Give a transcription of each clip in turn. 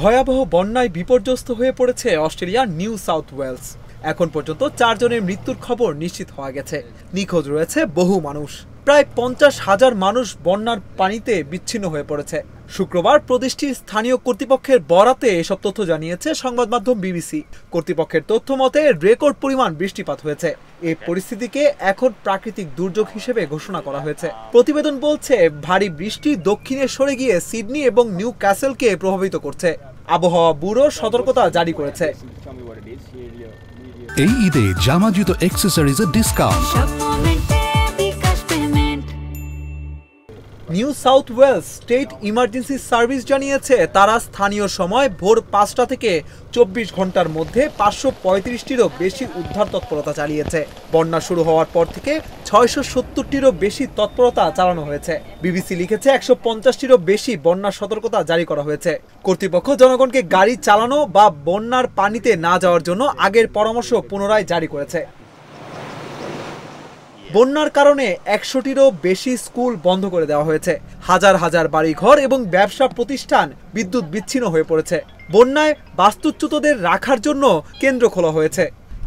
ভয়াবহ বন্যায় বিপর্যস্ত হয়ে পড়েছে অস্ট্রেলিয়ার নিউ সাউথ ওয়েলস। এখন পর্যন্ত 4 জনের মৃত্যুর খবর নিশ্চিত হওয়া গেছে। নিখোঁজ রয়েছে বহু মানুষ। প্রায় 50,000 মানুষ বন্যার পানিতে বিচ্ছিন্ন হয়ে পড়েছে। শুক্রবার প্রদেশটির স্থানীয় কর্তৃপক্ষের বরাতে এসব তথ্য জানিয়েছে সংবাদ মাধ্যম বিবিসি। কর্তৃপক্ষের তথ্য মতে রেকর্ড পরিমাণ বৃষ্টিপাত হয়েছে। এই পরিস্থিতিকে এখন প্রাকৃতিক দুর্যোগ হিসেবে ঘোষণা করা হয়েছে। প্রতিবেদন বলছে ভারী বৃষ্টি দক্ষিণে সরে গিয়ে সিডনি এবং নিউ ক্যাসেলকে প্রভাবিত করছে। আবহাওয়া ব্যুরো সতর্কতা জারি করেছে। এই ঈদে জামা জুতো অ্যাকসেসরিজের discount. New South Wales state emergency service জানিয়েছে তারা স্থানীয় সময় ভোর 5টা থেকে 24 ঘন্টার মধ্যে 535টিরও বেশি উদ্ধার তৎপরতা চালিয়েছে। বন্যা শুরু হওয়ার পর থেকে 670টিরও বেশি তৎপরতা চালানো হয়েছে। বিবিসি লিখেছে 150টিরও বেশি বন্যা সতর্কতা জারি করা হয়েছে। কর্তৃপক্ষ জনগণকে গাড়ি চালানো বা বন্যার পানিতে না যাওয়ার জন্য আগের পরামর্শ পুনরায় জারি করেছে। বন্যার কারণে 100টিরও বেশি স্কুল বন্ধ করে দেওয়া হয়েছে। হাজার হাজার বাড়িঘর এবং ব্যবসা প্রতিষ্ঠান বিদ্যুৎ বিচ্ছিন্ন হয়ে পড়েছে। বন্যায় বাস্তুচ্যুতদের রাখার জন্য কেন্দ্র খোলা হয়েছে।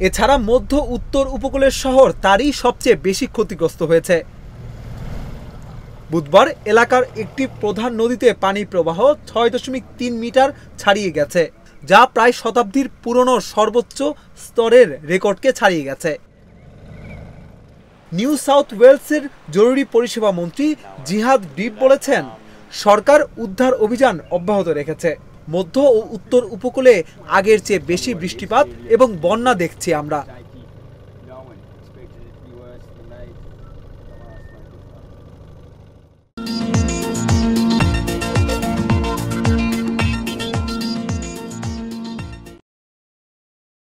এছাড়া মধ্য উত্তর উপকূলের শহর তারই সবচেয়ে বেশি ক্ষতিগ্রস্ত হয়েছে। বুধবার এলাকার একটি প্রধান নদীতে পানি প্রবাহ 6.3 মিটার ছাড়িয়ে গেছে, যা প্রায় শতাব্দীর পুরনো সর্বোচ্চ স্তরের রেকর্ডকে ছাড়িয়ে গেছে। নিউ সাউথ ওয়েলসের জরুরি পরিষেবা মন্ত্রী জিহাদ ডিপ বলেছেন, সরকার উদ্ধার অভিযান অব্যাহত রেখেছে। মধ্য ও উত্তর উপকূলে আগের চেয়ে বেশি বৃষ্টিপাত এবং বন্যা দেখছি আমরা।